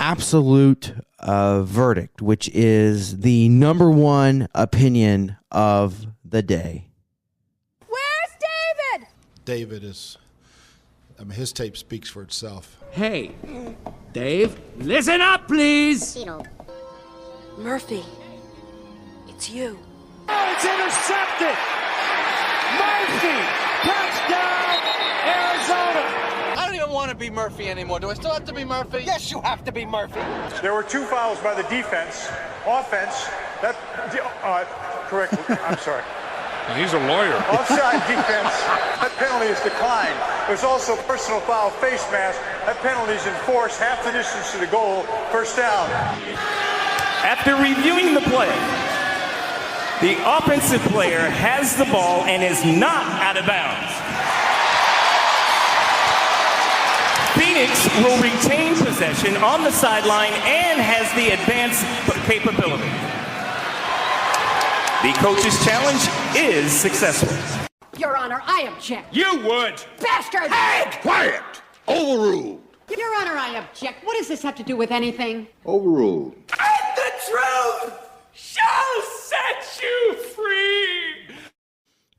absolute verdict, which is the number one opinion of the day. Where's David? David is, his tape speaks for itself. Hey, Dave, listen up, please. Murphy, it's you. Oh, it's intercepted. Murphy, touchdown, Arizona. I don't even want to be Murphy anymore. Do I still have to be Murphy? Yes, you have to be Murphy. There were 2 fouls by the defense. Offense, correct, I'm sorry. He's a lawyer. Offside defense, that penalty is declined. There's also personal foul face mask. That penalty is enforced half the distance to the goal, first down. After reviewing the play, the offensive player has the ball and is not out of bounds. Phoenix will retain possession on the sideline and has the advance capability. The coach's challenge is successful. Your Honor, I object. You would. Bastard! Hey! Quiet! Overruled. Your Honor, I object. What does this have to do with anything? Overruled. And the truth shall set you free.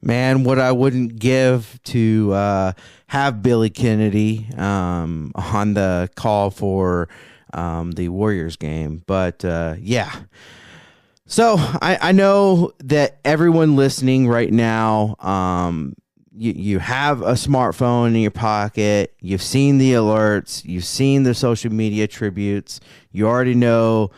Man, what I wouldn't give to have Billy Kennedy on the call for the Warriors game. But, yeah. So I know that everyone listening right now, you have a smartphone in your pocket. You've seen the alerts. You've seen the social media tributes. You already know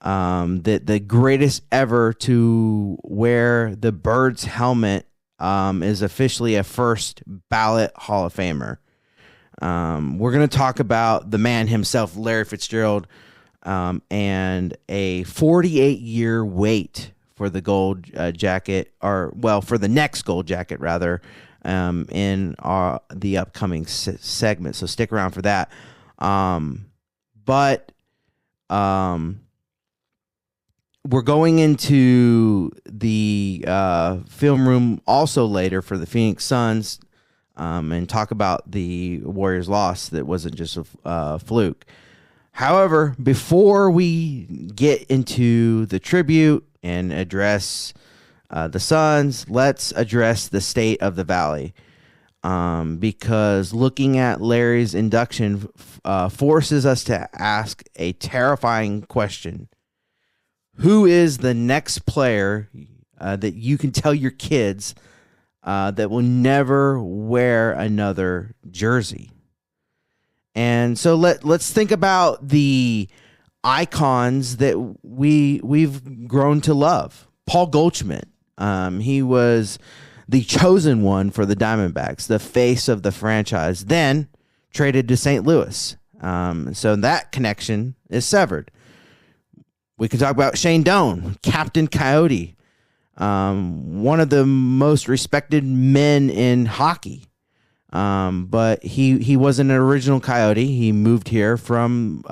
that the greatest ever to wear the Birds helmet is officially a first ballot Hall of Famer. We're going to talk about the man himself, Larry Fitzgerald, and a 48-year wait for the gold jacket, for the next gold jacket, rather, in the upcoming segment. So stick around for that. But we're going into the film room also later for the Phoenix Suns and talk about the Warriors' loss that wasn't just a fluke. However, before we get into the tribute and address the Suns, let's address the state of the Valley. Because looking at Larry's induction forces us to ask a terrifying question. Who is the next player that you can tell your kids that will never wear another jersey? And so let's think about the icons that we've grown to love. Paul Goldschmidt, he was the chosen one for the Diamondbacks, the face of the franchise, then traded to St. Louis. So that connection is severed. We can talk about Shane Doan, Captain Coyote, one of the most respected men in hockey. But he wasn't an original Coyote. He moved here from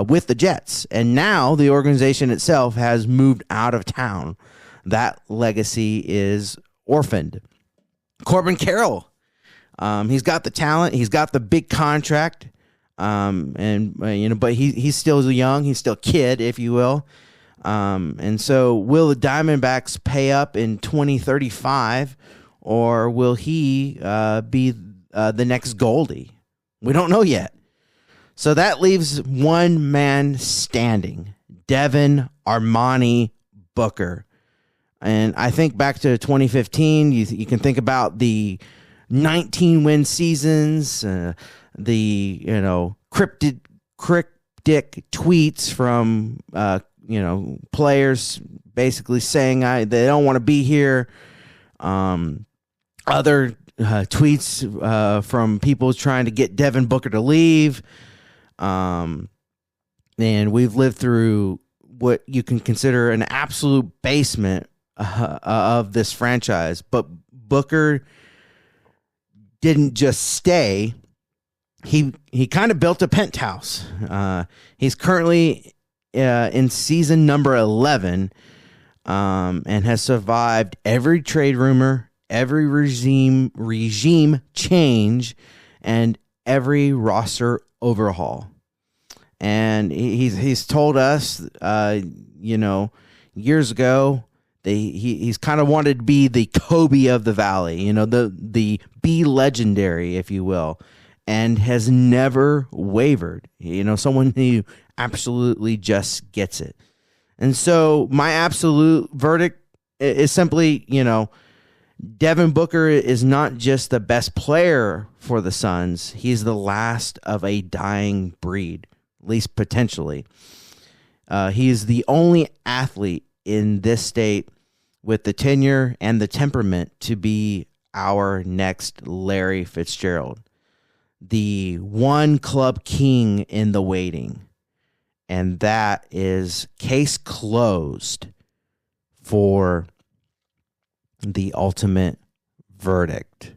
with the Jets, and now the organization itself has moved out of town. That legacy is orphaned. Corbin Carroll, he's got the talent, he's got the big contract, but he's still young, he's still a kid, if you will. And so, will the Diamondbacks pay up in 2035? Or will he be the next Goldie? We don't know yet. So that leaves one man standing, Devin Armani Booker. And I think back to 2015, you can think about the 19-win seasons, the cryptic tweets from players basically saying they don't want to be here. Other tweets from people trying to get Devin Booker to leave. And we've lived through what you can consider an absolute basement of this franchise. But Booker didn't just stay. He kind of built a penthouse. He's currently in season number 11 and has survived every trade rumor, every regime change, and every roster overhaul. And he's told us, years ago, he's kind of wanted to be the Kobe of the Valley, the be legendary, if you will, and has never wavered. Someone who absolutely just gets it. And so my absolute verdict is simply, Devin Booker is not just the best player for the Suns. He's the last of a dying breed, at least potentially. He is the only athlete in this state with the tenure and the temperament to be our next Larry Fitzgerald, the one club king in the waiting. And that is case closed for the ultimate verdict.